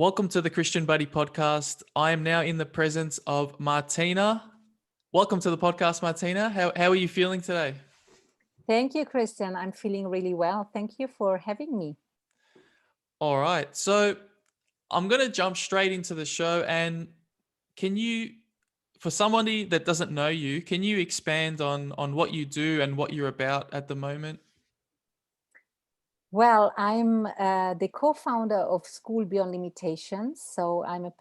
Welcome to the Christian Buddy podcast. I am now in the presence of Martina. Welcome to the podcast, Martina. How are you feeling today? Thank you, Kristian. I'm feeling really well. Thank you for having me. All right. So I'm going to jump straight into the show. And can you, for somebody that doesn't know you, can you expand on what you do and what you're about at the moment? Well, I'm the co-founder of School Beyond Limitations. So I'm a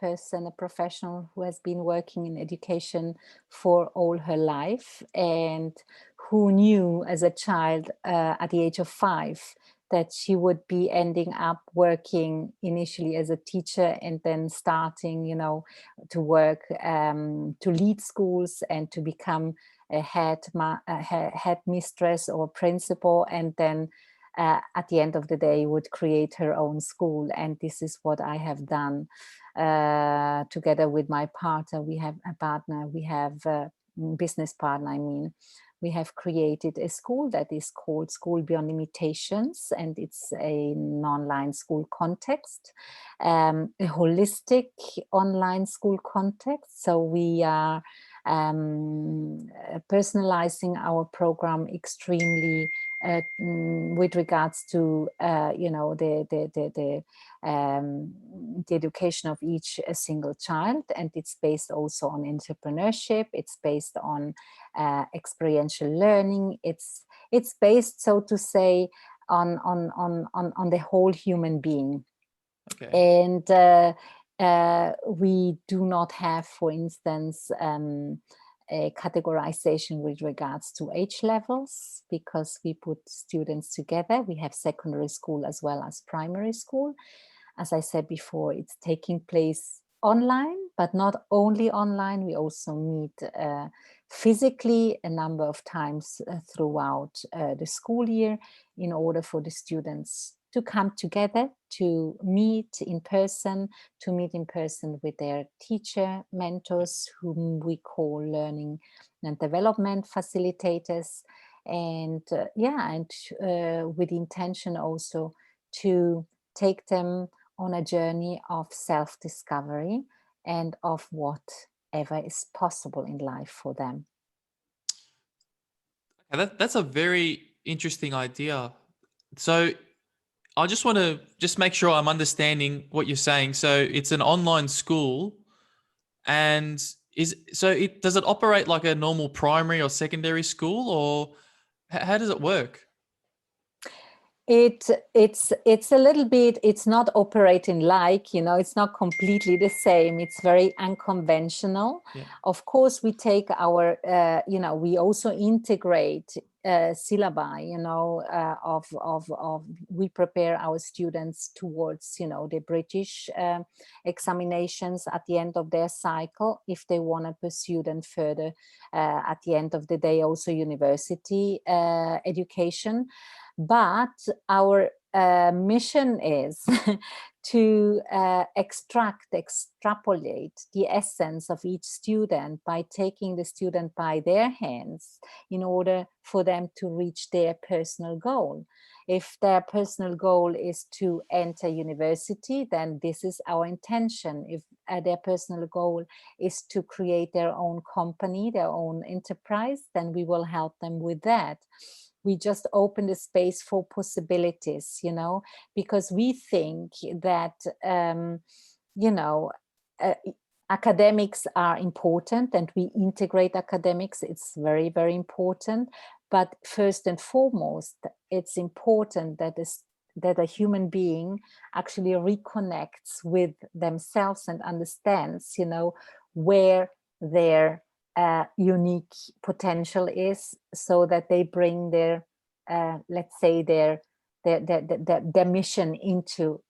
professional who has been working in education for all her life and who knew as a child at the age of 5 that she would be ending up working initially as a teacher and then starting, to work, to lead schools and to become a head mistress or principal, and then at the end of the day would create her own school. And this is what I have done together with my partner. We have a business partner, we have created a school that is called School Beyond Limitations, and it's an online school context, a holistic online school context. So we are personalizing our program extremely with regards to the education of each single child, and it's based also on entrepreneurship. It's based on experiential learning. It's based, so to say, on the whole human being. Okay. And we do not have, for instance, a categorization with regards to age levels, because we put students together. We have secondary school as well as primary school. As I said before, it's taking place online, but not only online. We also meet physically a number of times throughout the school year in order for the students to come together, to meet in person with their teacher mentors, whom we call learning and development facilitators. And with the intention also to take them on a journey of self-discovery and of whatever is possible in life for them. That's a very interesting idea. So I just want to make sure I'm understanding what you're saying. So it's an online school, and does it operate like a normal primary or secondary school, or how does it work? It's a little bit, it's not operating like, it's not completely the same. It's very unconventional. Yeah. Of course, we take our, we also integrate syllabi, we prepare our students towards, the British examinations at the end of their cycle, if they want to pursue them further at the end of the day, also university education. But our mission is to extrapolate the essence of each student by taking the student by their hands in order for them to reach their personal goal. If their personal goal is to enter university, then this is our intention. If their personal goal is to create their own company, their own enterprise, then we will help them with that. We just open the space for possibilities, because we think that, academics are important, and we integrate academics. It's very, very important. But first and foremost, it's important that a human being actually reconnects with themselves and understands, where their unique potential is, so that they bring their let's say their mission into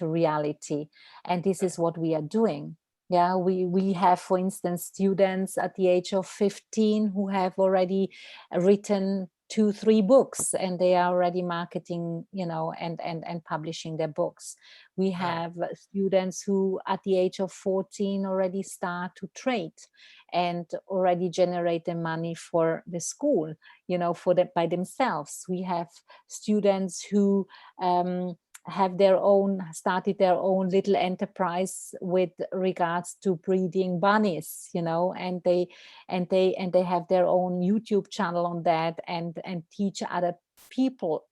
reality. And this is what we are doing. We have, for instance, students at the age of 15 who have already written 2-3 books, and they are already marketing, and publishing their books. We have students who at the age of 14 already start to trade and already generate the money for the school, by themselves. We have students who started their own little enterprise with regards to breeding bunnies, and they have their own YouTube channel on that, and teach other people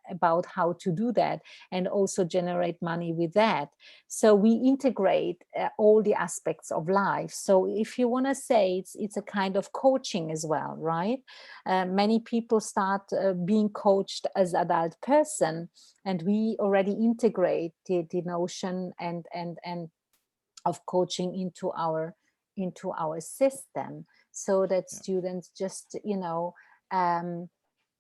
about how to do that, and also generate money with that. So we integrate all the aspects of life. So if you want to say, it's a kind of coaching as well, right? Many people start being coached as adult person, and we already integrate the notion and of coaching into our system, so that Yeah. students just um,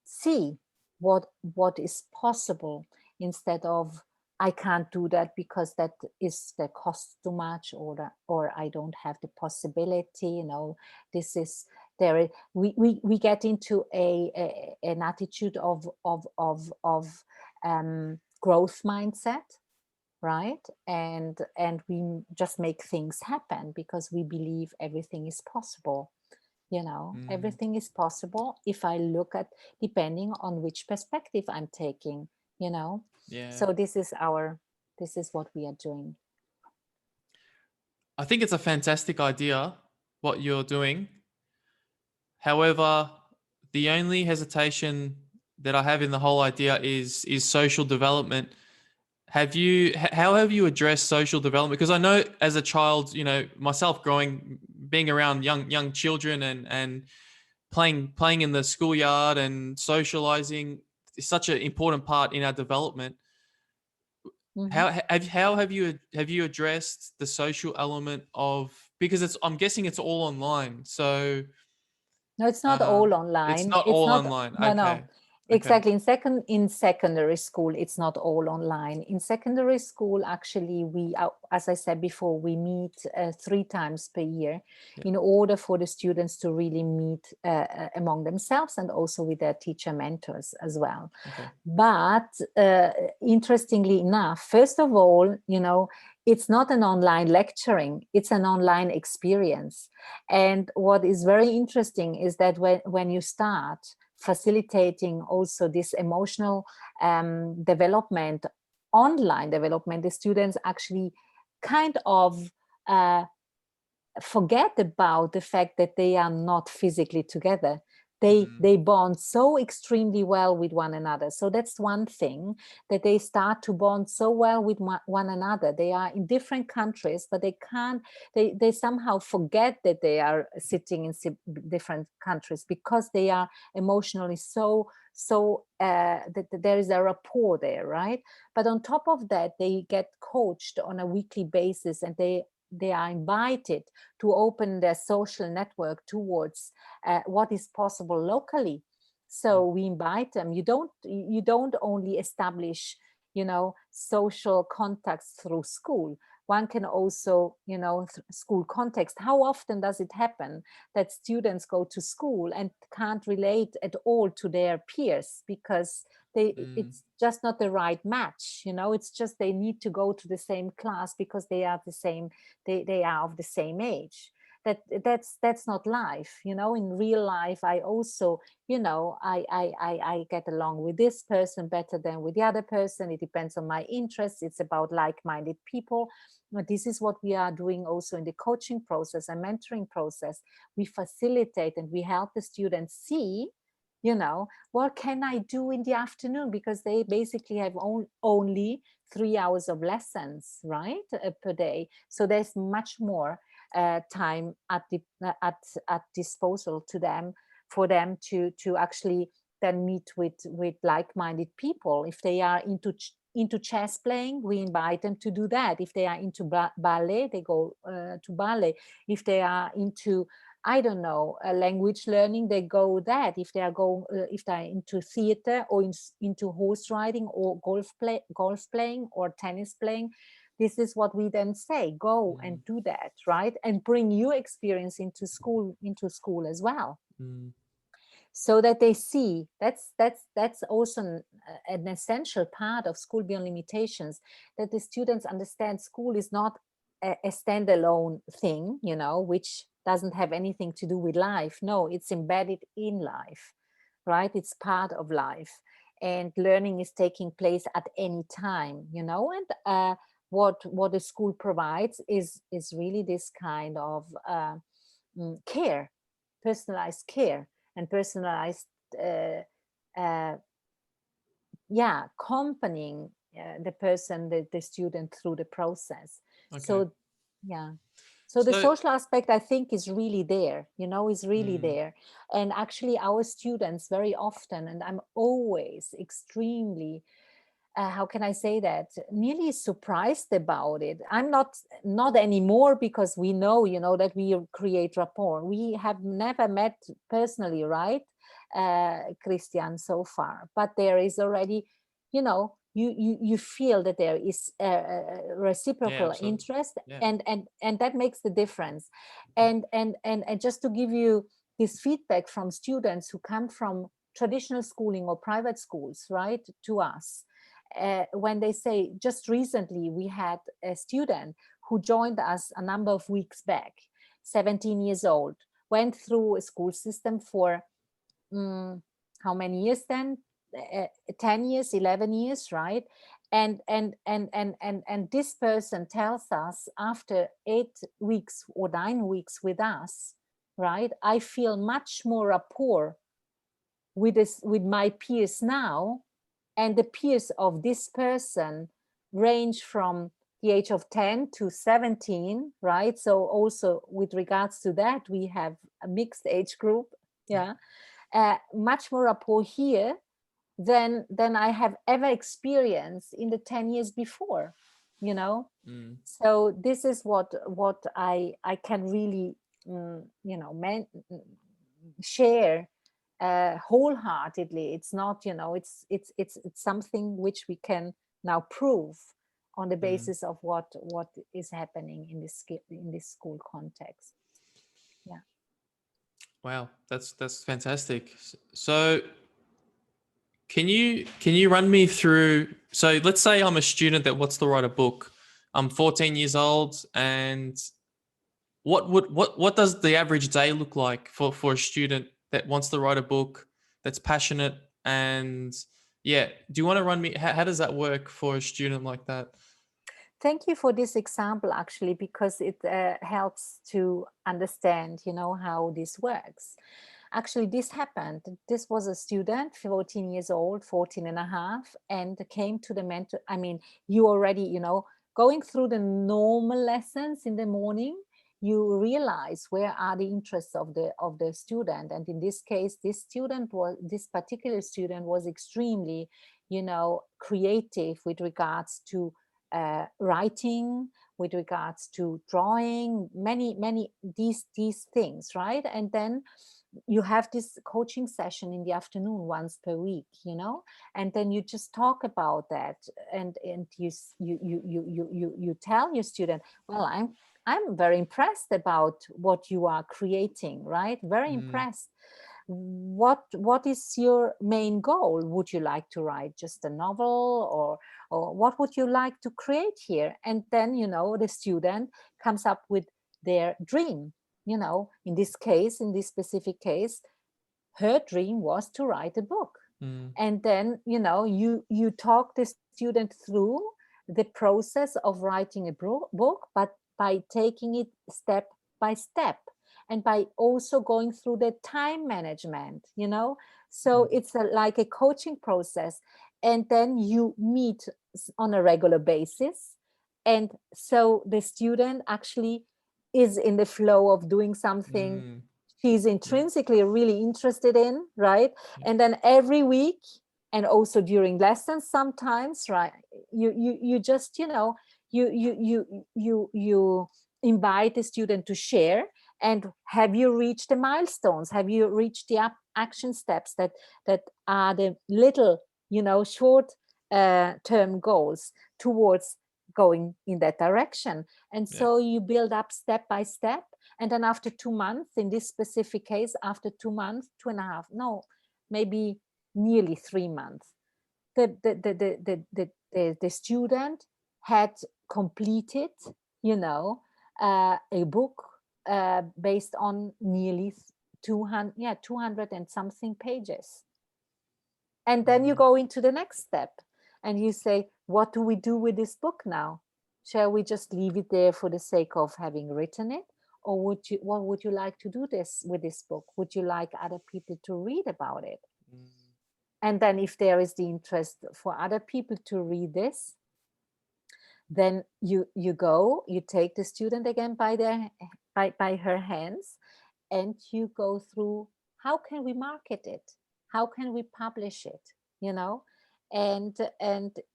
see what is possible, instead of I can't do that because that costs too much, or I don't have the possibility. This is we get into an attitude of growth mindset, right? And we just make things happen because we believe everything is possible. Mm, Everything is possible if I look at, depending on which perspective I'm taking. you know yeah. so this is what we are doing. I think it's a fantastic idea what you're doing. However, the only hesitation that I have in the whole idea is social development. How have you addressed social development? Because I know as a child, myself being around young children and playing in the schoolyard and socializing is such an important part in our development. Mhm. How have you addressed the social element of, because I'm guessing it's all online, so No, it's not all it's online. not It's all not, online. no, no. Okay, Exactly. In secondary school, it's not all online. In secondary school, actually, as I said before, we meet 3 times per year, yeah, in order for the students to really meet among themselves, and also with their teacher mentors as well. okay, But interestingly enough, first of all, it's not an online lecturing, it's an online experience. And what is very interesting is that when you start facilitating also this emotional development, online development, the students actually kind of uh, forget about the fact that they are not physically together. they mm, they bond so extremely well with one another. So that's one thing, that they start to bond so well with one another. They are in different countries, but they somehow forget that they are sitting in different countries, because they are emotionally that there is a rapport there, right? But on top of that, they get coached on a weekly basis, and they are invited to open their social network towards what is possible locally. yeah, So we invite them. You don't only establish social contacts through school. One can also school context. How often does it happen that students go to school and can't relate at all to their peers, because mm, it's just not the right match. It's just they need to go to the same class because they are of the same age. That's not life. In real life, I also I get along with this person better than with the other person. It depends on my interests. It's about like-minded people. But this is what we are doing also in the coaching process and mentoring process. We facilitate and we help the students see, what can I do in the afternoon, because they basically have only 3 hours of lessons, right, per day. So there's much more time at disposal to them, for them to actually then meet with like-minded people. If they are into chess playing, we invite them to do that. If they are into ballet, they go to ballet. If they are into, I don't know, language learning, they go that. If if they're into theater, or into horse riding, or golf playing, or tennis playing, this is what we then say: go and mm, do that, right? And bring your experience into school as well, mm, so that they see. That's also an essential part of School Beyond Limitations, that the students understand school is not a standalone thing, which doesn't have anything to do with life. No, it's embedded in life, right? It's part of life. and learning is taking place at any time, and what the school provides is really this kind of care, personalized care, and personalized uh, uh, accompanying the person, the student, through the process. Okay. So yeah, so the So, social aspect, I think, is really there, is really mm, there. And actually our students very often, and I'm always extremely how can I say that, nearly surprised about it. I'm not anymore, because we know, that we create rapport. We have never met personally, right, Kristian, so far, but there is already, you feel that there is a yeah, reciprocal absolutely. interest, Yeah. and that makes the difference. Yeah. And just to give you this feedback from students who come from traditional schooling or private schools, right, to us, when they say, just recently we had a student who joined us a number of weeks back, 17 years old, went through a school system for how many years then, 10 years, 11 years, right? And this person tells us, after 8 weeks or 9 weeks with us, right, I feel much more rapport with my peers now, and the peers of this person range from the age of 10 to 17, right? So also with regards to that, we have a mixed age group. Yeah. Yeah. Much more rapport here than I have ever experienced in the 10 years before, you know. Mm, So this is what I can really share wholeheartedly. It's not, it's something which we can now prove on the mm. basis of what is happening in this school context. Yeah. Wow, that's fantastic. So, can you run me through? So, let's say I'm a student that wants to write a book. I'm 14 years old, and what does the average day look like for a student that wants to write a book, that's passionate, and yeah, do you want to run me? How does that work for a student like that? Thank you for this example, actually, because it helps to understand, how this works. Actually, this happened. This was a student, 14 years old, 14 and a half, and came to the mentor. I mean, you already, going through the normal lessons in the morning, you realize where are the interests of the student. And in this case, this particular student was extremely, creative with regards to writing, with regards to drawing, many these things, right? And then you have this coaching session in the afternoon once per week, and then you just talk about that, and you tell your student, well, I'm very impressed about what you are creating, right? Very Mm, impressed. What is your main goal? Would you like to write just a novel, or what would you like to create here? And then, the student comes up with their dream. In this case, in this specific case, her dream was to write a book. mm, And then, you talk the student through the process of writing a book, but by taking it step by step, and by also going through the time management, so mm, it's like a coaching process. And then you meet on a regular basis, and so the student actually is in the flow of doing something mm. she's Yeah, intrinsically really interested in, right? yeah, And then every week, and also during lessons sometimes, right, you just, you invite the student to share. And have you reached the milestones? Have you reached the action steps that are the little, short term goals towards going in that direction? And yeah. so you build up step by step. And then after 2 months, in this specific case, after 2 months, 2.5, no, maybe nearly 3 months, the student had completed, a book based on nearly 200, 200 and something pages. And then you go into the next step and you say, what do we do with this book now? Shall we just leave it there for the sake of having written it? Or what would you like to do with this book? Would you like other people to read about it? And then if there is the interest for other people to read this, then you take the student again by her hands, and you go through, how can we market it? How can we publish it? You know, and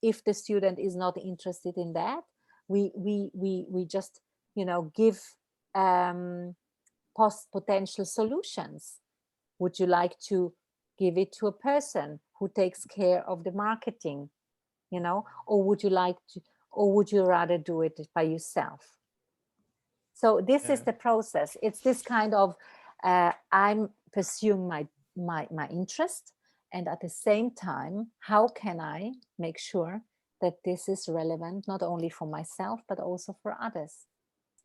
if the student is not interested in that, we just, you know, give potential solutions. Would you like to give it to a person who takes care of the marketing, you know, or would you rather do it by yourself? So this is the process. It's this kind of I'm pursuing my interest, and at the same time, how can I make sure that this is relevant not only for myself but also for others?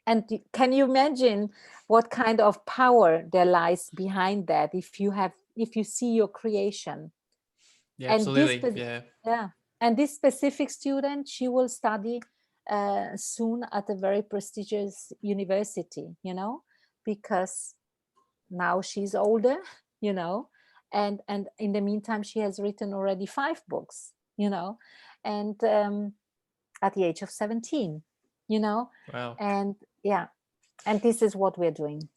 And can you imagine what kind of power there lies behind that if you see your creation? Yeah, And this absolutely. Yeah. yeah, and this specific student, she will study soon at a very prestigious university, you know, because now she's older, you know, and in the meantime she has written already 5 books, you know, and at the age of 17, you know. Wow. And yeah, and this is what we're doing.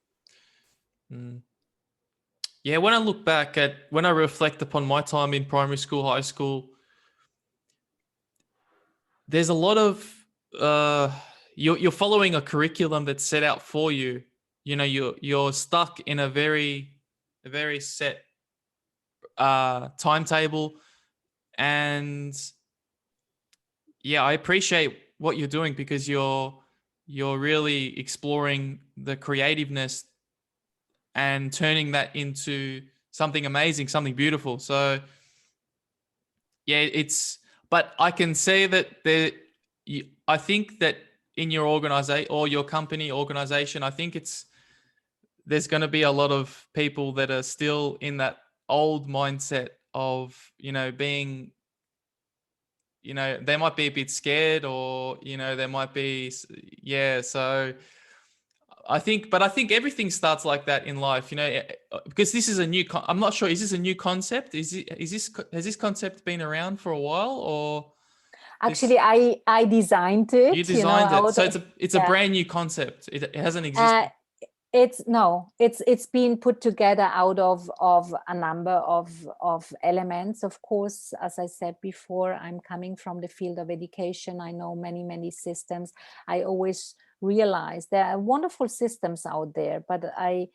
Yeah, when I reflect upon my time in primary school, high school, there's a lot of you're following a curriculum that's set out for you. You know, you're stuck in a very set timetable, and yeah, I appreciate what you're doing because you're really exploring the creativeness and turning that into something amazing, something beautiful. So yeah, but I can say that I think that in your organization or your company organization, I think there's going to be a lot of people that are still in that old mindset of, you know, being, you know, they might be a bit scared, or, you know, there might be, yeah. So I think everything starts like that in life, you know, because this is I'm not sure, is this a new concept? Has this concept been around for a while, or Actually, I designed you it, you know, designed it? out So of, it's a yeah. brand new concept. It hasn't Uh, existed. it's been put together out of a number of elements. Of course, as I said before, I'm coming from the field of education. I know many systems. I always realize there are wonderful systems out there, but I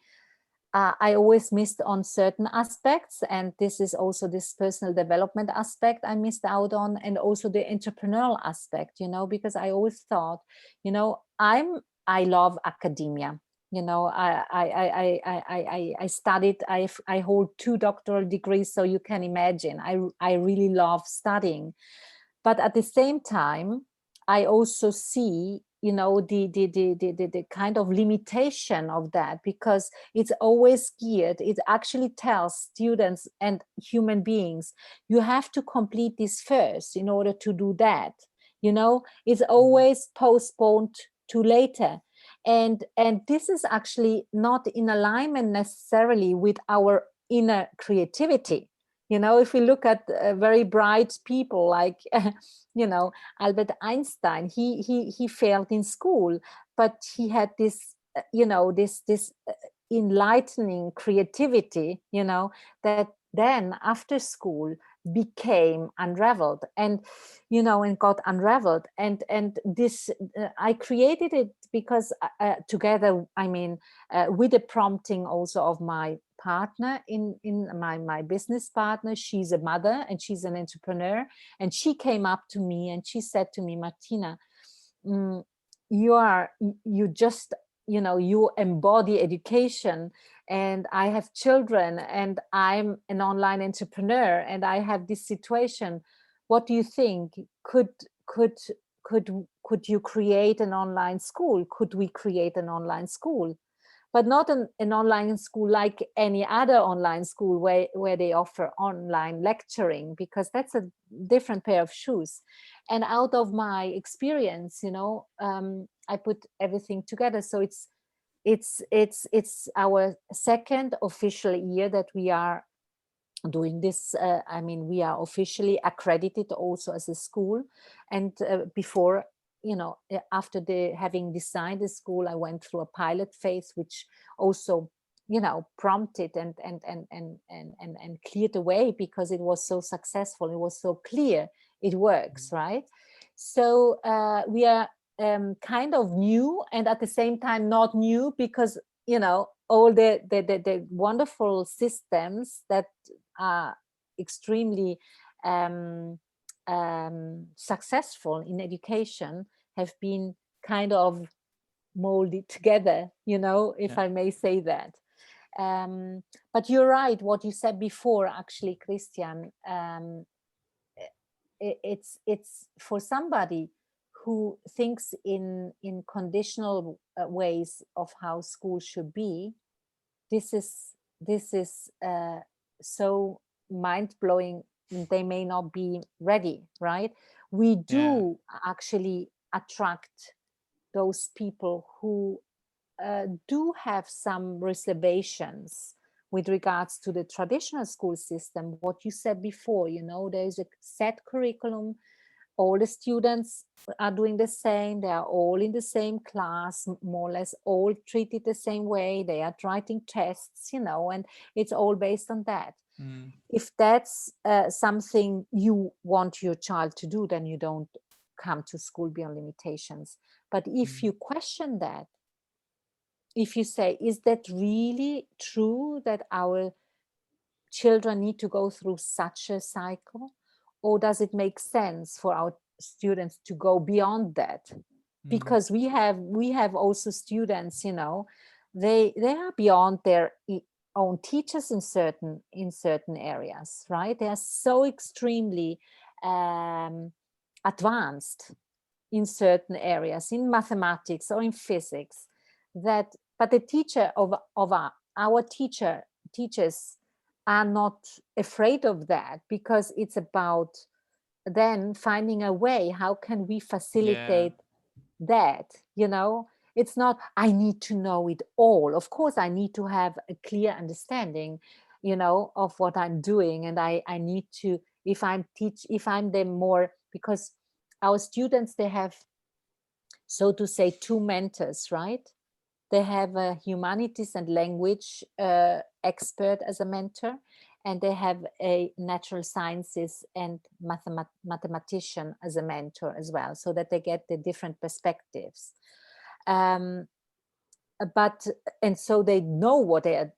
always missed on certain aspects, and this is also this personal development aspect I missed out on, and also the entrepreneurial aspect, you know, because I always thought, you know, I love academia. You know, I studied. I hold 2 doctoral degrees, so you can imagine. I really love studying, but at the same time, I also see, you know, the kind of limitation of that, because it's always geared. It actually tells students and human beings, you have to complete this first in order to do that. You know, it's always postponed to later. And this is actually not in alignment necessarily with our inner creativity. You know, if we look at very bright people like you know, Albert Einstein, he failed in school, but he had this you know, this enlightening creativity, you know, that then after school became unraveled, and you know, and got unraveled. And this I created it because together, I mean, with the prompting also of my partner, in my business partner. She's a mother and she's an entrepreneur, and she came up to me and she said to me, Martina, mm, you just, you know, you embody education, and I have children, and I'm an online entrepreneur, and I have this situation. What do you think? Could could you create an online school? Could we create an online school? but not an online school like any other online school where they offer online lecturing, because that's a different pair of shoes. And out of my experience, I put everything together. So it's our second official year that we are doing this. We are officially accredited also as a school. And before, after having designed the school, I went through a pilot phase, which also prompted and cleared the way, because it was so successful, it was so clear it works, right? So we are kind of new, and at the same time not new, because all the wonderful systems that are extremely successful in education have been kind of molded together, if I may say that. But you're right, what you said before, actually, Kristian. It's for somebody who thinks in conditional ways of how school should be. This is so mind-blowing. They may not be ready, right? We do actually attract those people who do have some reservations with regards to the traditional school system. What you said before, there is a set curriculum. All the students are doing the same. They are all in the same class, more or less all treated the same way. They are writing tests, and it's all based on that. If that's something you want your child to do, then you don't come to School Beyond Limitations. But if you question that, if you say, is that really true that our children need to go through such a cycle? Or does it make sense for our students to go beyond that? Because we have also students, they are beyond their own teachers in certain areas, right? They are so extremely advanced in certain areas, in mathematics or in physics, but the teacher of our teachers are not afraid of that, because it's about then finding a way, how can we facilitate that? It's not, I need to know it all. Of course, I need to have a clear understanding, of what I'm doing. And I need to, if I'm them more, because our students, they have, so to say, two mentors, right? They have a humanities and language expert as a mentor, and they have a natural sciences and mathematician as a mentor as well, so that they get the different perspectives. And so they know what they are,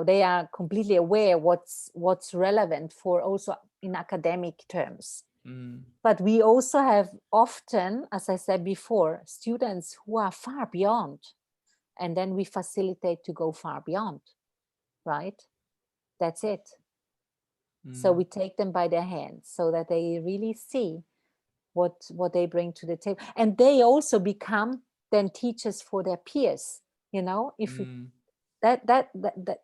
they are completely aware what's relevant for also in academic terms. But we also have often, as I said before, students who are far beyond. And then we facilitate to go far beyond, right? That's it. So we take them by their hands so that they really see what they bring to the table. And they also become then teachers for their peers, if that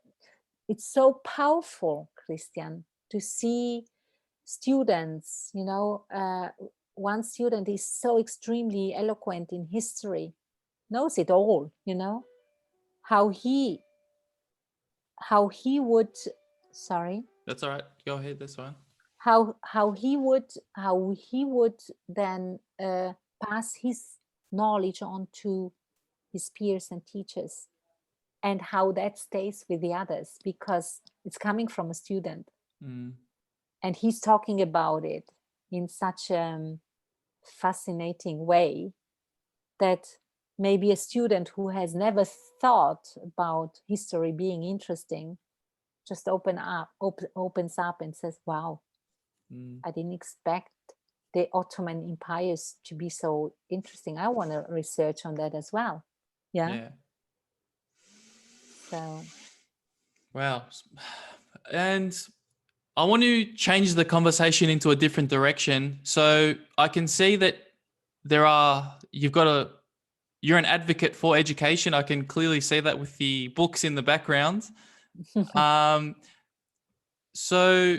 it's so powerful, Kristian, to see students, one student is so extremely eloquent in history, knows it all, how he would, sorry, that's all right, go ahead, that's fine. How he would then pass his knowledge on to his peers and teachers, and how that stays with the others, because it's coming from a student. And he's talking about it in such a fascinating way that maybe a student who has never thought about history being interesting just opens up and says, wow, I didn't expect the Ottoman empires to be so interesting. I want to research on that as well. Yeah. So. Wow. And I want to change the conversation into a different direction. So I can see that you've got you're an advocate for education. I can clearly see that with the books in the background. So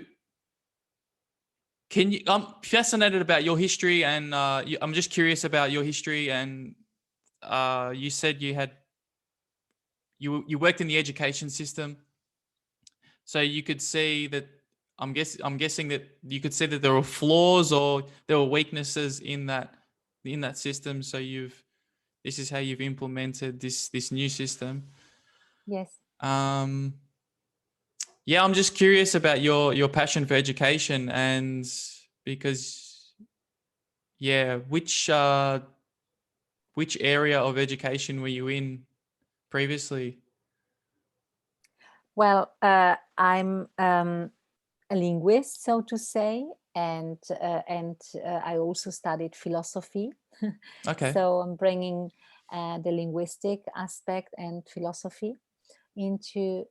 can you? I'm fascinated about your history, and I'm just curious about your history. And you said you worked in the education system, so you could see that. I'm guessing that you could see that there were flaws or there were weaknesses in that system. So this is how you've implemented this new system. Yes. Um, yeah, I'm just curious about your passion for education, and because yeah, which area of education were you in previously? Well, I'm a linguist, so to say, and I also studied philosophy. Okay. So I'm bringing the linguistic aspect and philosophy into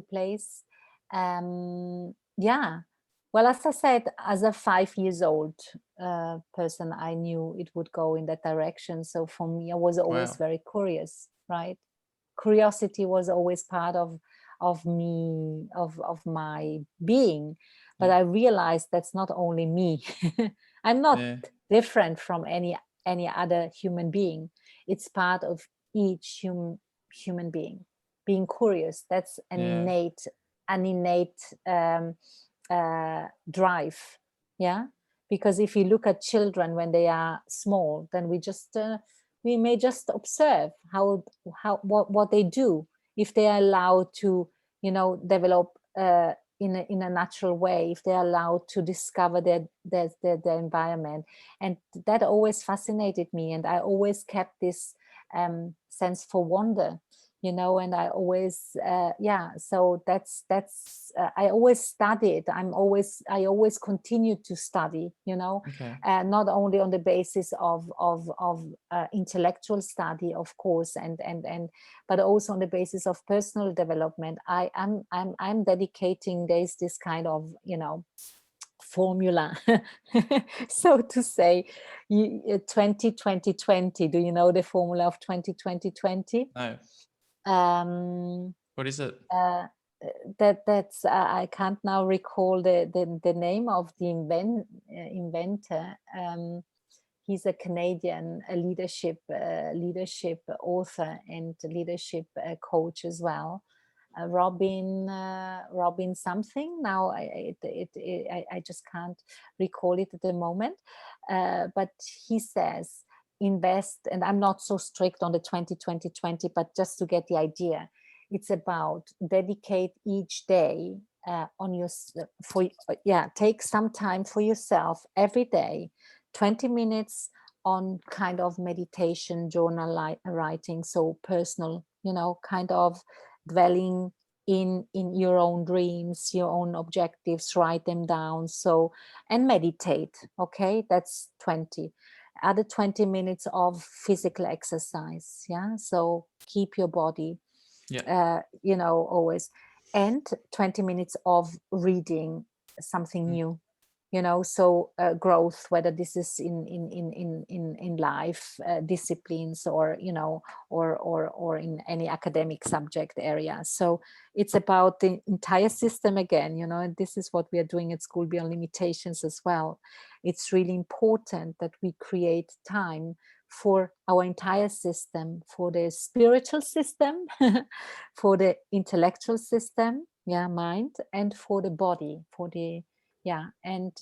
place. Yeah. Well, as I said, as a 5 years old person, I knew it would go in that direction. So for me, I was always Wow. very curious, right? Curiosity was always part of me, of my being. But Yeah. I realized that's not only me. I'm not Yeah. different from any other human being. It's part of each human being. Being curious, that's Yeah. an innate drive. Yeah, because if you look at children when they are small, then we may just observe what they do. If they are allowed to, develop in a natural way, if they're allowed to discover their environment. And that always fascinated me, and I always kept this sense for wonder, and I always so that's I always studied. I always continued to study, Okay. not only on the basis of intellectual study, of course, and but also on the basis of personal development. I'm dedicating this kind of formula, so to say. 20 20 20. Do you know the formula of 20 20 20? No. um What is it? uh, that's I can't now recall the name of the inventor. He's a Canadian, a leadership author and leadership coach as well. Robin something. Now I just can't recall it at the moment. But he says invest, and I'm not so strict on the 20 20 20, but just to get the idea, it's about dedicate each day on your for take some time for yourself every day, 20 minutes on kind of meditation, journal writing, so personal, kind of dwelling in your own dreams, your own objectives, write them down, so, and meditate. Okay, that's 20. Other 20 minutes of physical exercise. Yeah, so keep your body Yeah. always, and 20 minutes of reading something Mm. new, so growth, whether this is in life disciplines, or or in any academic subject area. So it's about the entire system again, and this is what we are doing at School Beyond Limitations as well. It's really important that we create time for our entire system, for the spiritual system, for the intellectual system, mind, and for the body, and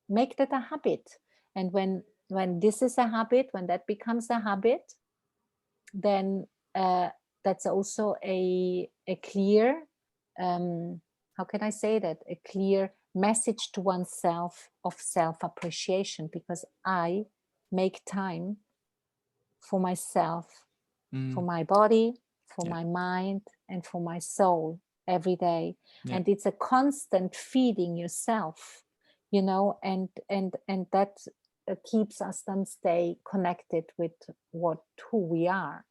make that a habit. And when this is a habit, when that becomes a habit, then that's also a clear, how can I say that, a clear message to oneself of self appreciation, because I make time for myself, for Mm. my body, for Yeah. my mind, and for my soul every day. Yeah. And it's a constant feeding yourself, and that keeps us then stay connected with who we are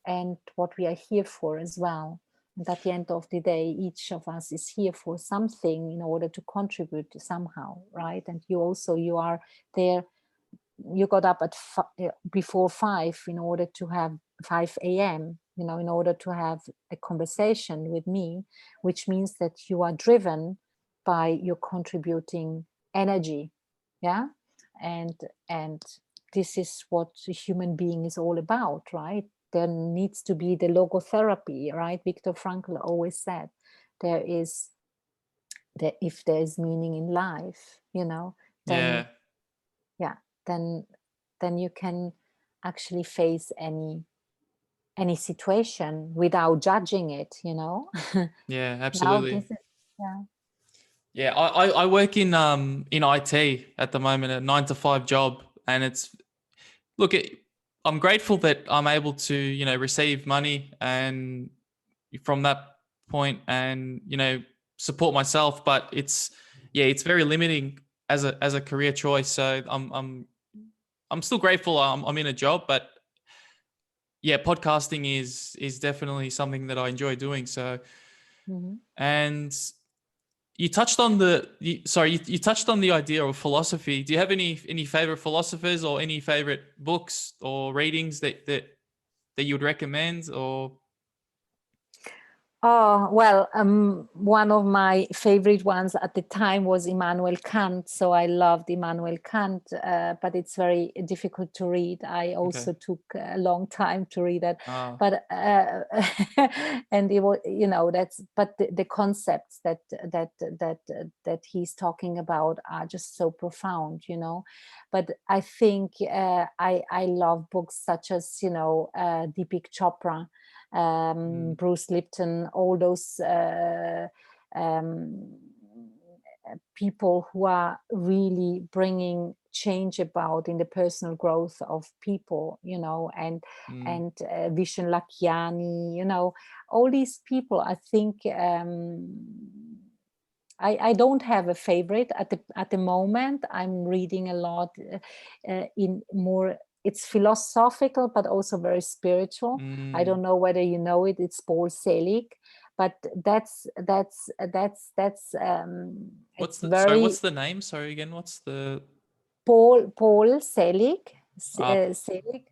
and what we are here for as well. And at the end of the day, each of us is here for something in order to contribute somehow, right? And you are there you got up at before 5 in order to have 5 a.m., in order to have a conversation with me, which means that you are driven by your contributing energy. Yeah. And this is what a human being is all about, right? There needs to be the logotherapy, right? Viktor Frankl always said there is that if there is meaning in life, then Yeah. then you can actually face any situation without judging it. Yeah, Now absolutely. this is, yeah. Yeah, I work in IT at the moment, a 9 to 5 job, and I'm grateful that I'm able to receive money and from that point and support myself, but it's very limiting as a career choice. So I'm still grateful I'm in a job, but yeah, podcasting is definitely something that I enjoy doing. So Mhm. and you touched on you touched on the idea of philosophy. Do you have any favorite philosophers or any favorite books or readings that you would recommend? Or Oh, well, one of my favorite ones at the time was Immanuel Kant. So I loved Immanuel Kant, but it's very difficult to read. I okay, also took a long time to read it, ah, but and it was, but the concepts that he's talking about are just so profound, But I think I love books such as, Deepak Chopra, Bruce Lipton, all those um, people who are really bringing change about in the personal growth of people, mm, and Vishen Lakhiani, all these people. I think I don't have a favorite at the moment. I'm reading a lot in more. It's philosophical, but also very spiritual. I mm. don't know whether you know it. It's Paul Selig, but it's very What's the name? Sorry again. What's the Paul Selig. up? Selig.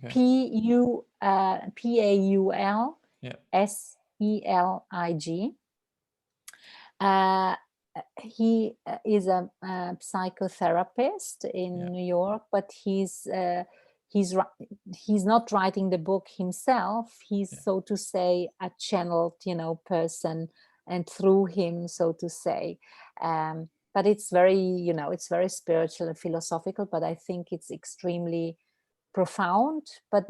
Okay. Paul Yeah. Selig. Uh, he is a psychotherapist Yeah. in New York, but he's he's not writing the book himself. He's, Yeah. so to say, a channeled, person, and through him, so to say. But it's very, it's very spiritual and philosophical. But I think it's extremely profound, but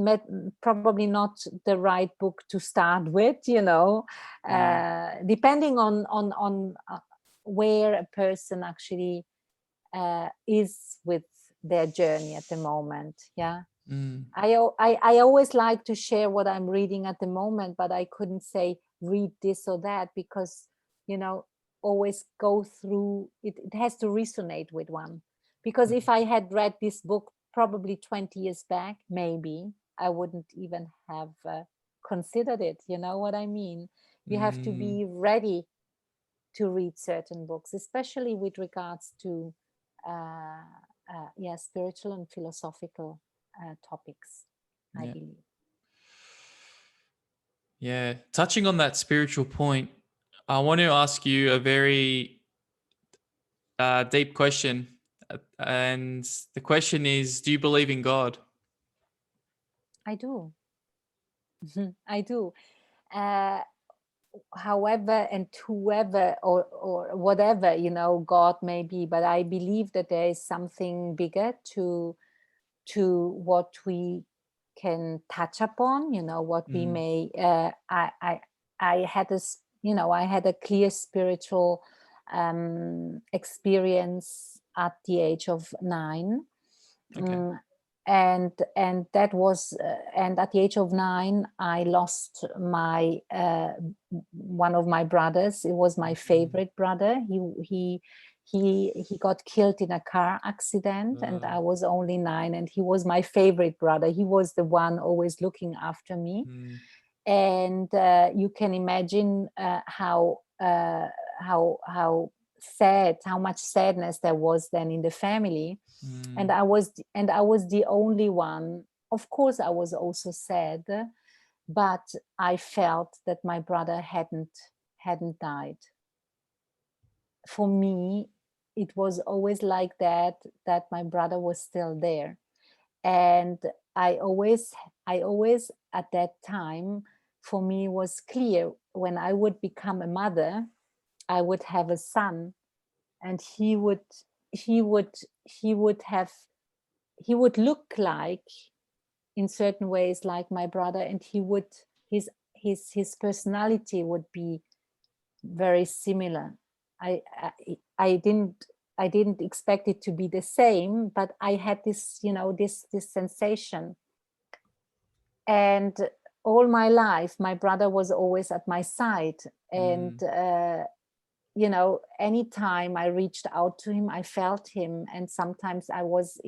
probably not the right book to start with, Mm, depending on where a person actually is with their journey at the moment. Yeah. mm, I always like to share what I'm reading at the moment, but I couldn't say read this or that because, always go through it. It has to resonate with one. Because if I had read this book probably 20 years back, maybe I wouldn't even have considered it. You know what I mean? You have to mm. be ready to read certain books, especially with regards to spiritual and philosophical topics, I Yeah. believe. Yeah. Touching on that spiritual point, I want to ask you a very deep question. And the question is, do you believe in God? I do. I do. Uh, However and whoever or whatever, God may be, but I believe that there is something bigger to what we can touch upon, what we Mm, may I had I had a clear spiritual experience at the age of 9. okay. Mm, and that was and at the age of 9 I lost my one of my brothers. It was my Mm, favorite brother. He got killed in a car accident, and uh, I was only 9, and he was my favorite brother. He was the one always looking after me. mm, And you can imagine how sad, how much sadness there was then in the family. And I was the only one. Of course, I was also sad, but I felt that my brother hadn't died. For me, it was always like that my brother was still there. And I always at that time, for me, was clear, when I would become a mother, I would have a son, and he would he would have he would look like, in certain ways, like my brother, and he would his personality would be very similar. I didn't expect it to be the same, but I had this, this sensation. And all my life, my brother was always at my side. And anytime I reached out to him, I felt him. And sometimes I was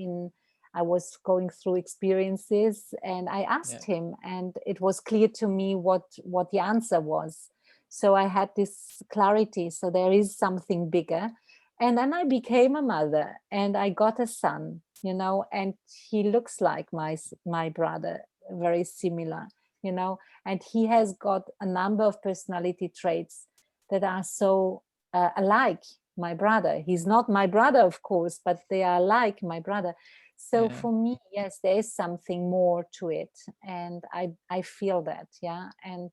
going through experiences, and I asked him, and it was clear to me what the answer was. So I had this clarity. So there is something bigger. And then I became a mother, and I got a son, and he looks like my brother, very similar, and he has got a number of personality traits that are so alike my brother. He's not my brother, of course, but they are like my brother. So for me, yes, there is something more to it, and I feel that. And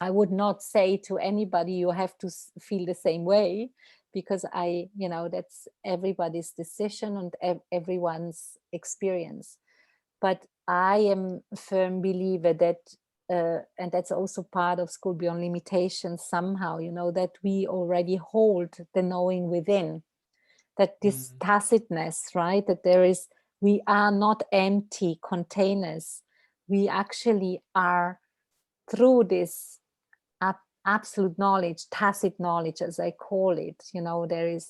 I would not say to anybody, you have to feel the same way, because that's everybody's decision and everyone's experience. But I am a firm believer that, and that's also part of School Beyond Limitations somehow, that we already hold the knowing within, that this tacitness, right? That we are not empty containers. We actually are, through this absolute knowledge, tacit knowledge, as I call it,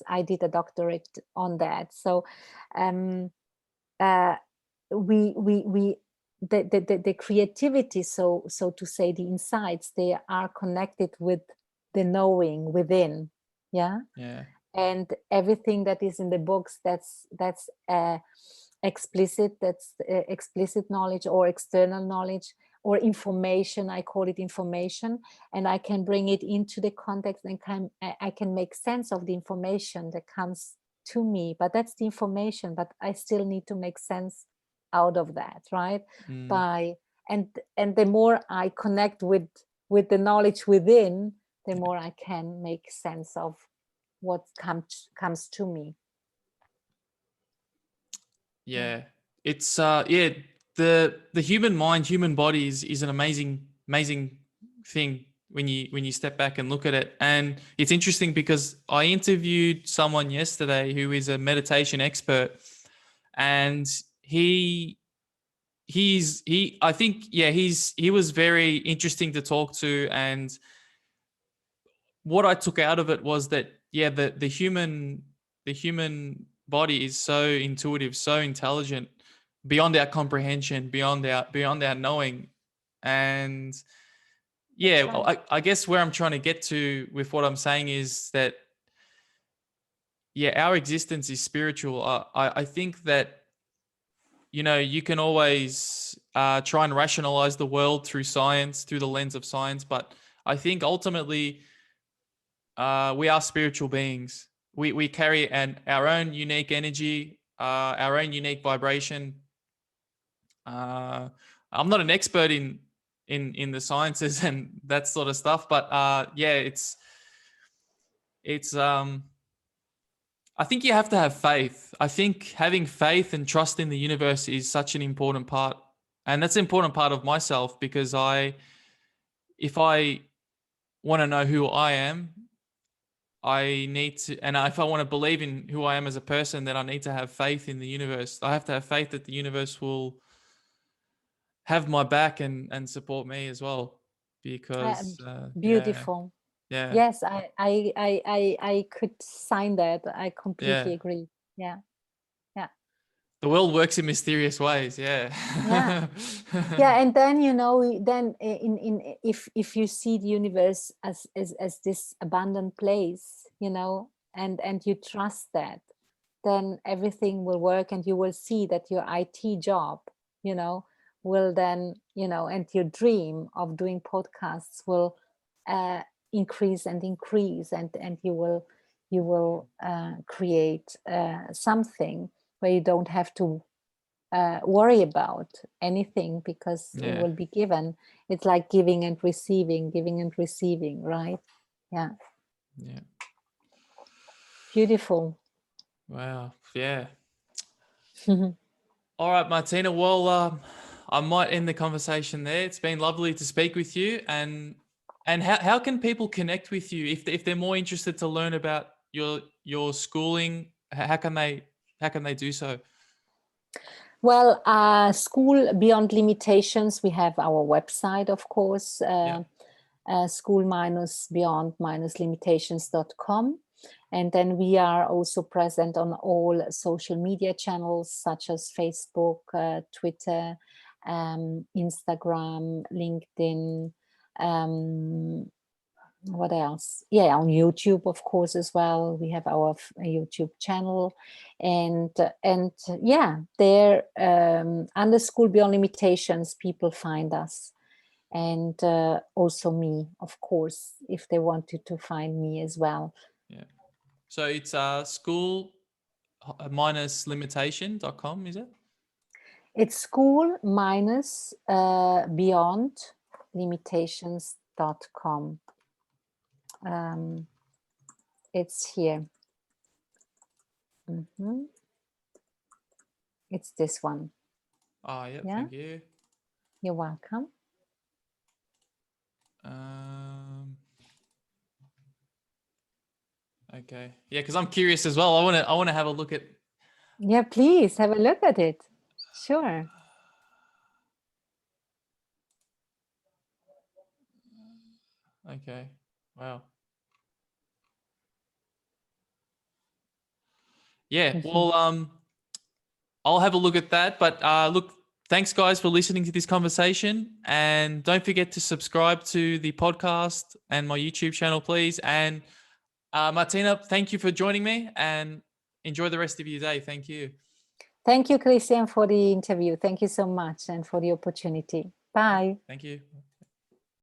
I did a doctorate on that. So the creativity, so to say, the insights, they are connected with the knowing within. And everything that is in the books, that's explicit, that's explicit knowledge or external knowledge or information. I call it information, and I can bring it into the context, and I can make sense of the information that comes to me. But that's the information, but I still need to make sense out of that, right? And the more I connect with the knowledge within, the more I can make sense of what comes to me. It's the human mind, human body is an amazing thing when you step back and look at it. And it's interesting because I interviewed someone yesterday who is a meditation expert, and he was very interesting to talk to. And what I took out of it was that the human body is so intuitive, so intelligent, beyond our comprehension, beyond our knowing. And right. I guess where I'm trying to get to with what I'm saying is that our existence is spiritual. I think that you can always try and rationalize the world through science, through the lens of science, but I think ultimately we are spiritual beings. We carry our own unique energy, our own unique vibration. I'm not an expert in the sciences and that sort of stuff, but it's I think you have to have faith. I think having faith and trust in the universe is such an important part, and that's an important part of myself, because if I want to know who I am, I need to, and if I want to believe in who I am as a person, then I need to have faith in the universe. I have to have faith that the universe will have my back and support me as well, because beautiful. Yes, I could sign that. I completely agree. Yeah. The world works in mysterious ways. Yeah. And then then if you see the universe as this abundant place, and you trust that, then everything will work, and you will see that your IT job, will then, and your dream of doing podcasts will increase and increase, and you will create something where you don't have to worry about anything, because it Yeah. will be given. It's like giving and receiving, right? Yeah. Yeah. Beautiful. Wow. Yeah. All right, Martina. Well, I might end the conversation there. It's been lovely to speak with you. And how can people connect with you if they're more interested to learn about your schooling? How can they do so? Well, School Beyond Limitations, we have our website, of course, Yeah. school-beyond-limitations.com. And then we are also present on all social media channels such as Facebook, Twitter, Instagram, LinkedIn. What else? Yeah, on YouTube, of course, as well. We have our YouTube channel, and yeah, there under School Beyond Limitations, people find us, and also me, of course, if they wanted to find me as well. Yeah. So it's school-limitation.com, is it? It's school-beyond-limitations.com. It's here. It's this one. Oh, yeah. Yeah, Thank you. you're welcome. Okay. Yeah, because I'm curious as well. I want to have a look at. Yeah, please have a look at it. Sure. Okay. Wow. Yeah. Well, I'll have a look at that. But look, thanks guys for listening to this conversation, and don't forget to subscribe to the podcast and my YouTube channel, please. And Martina, thank you for joining me, and enjoy the rest of your day. Thank you. Thank you, Kristian, for the interview. Thank you so much, and for the opportunity. Bye. Thank you.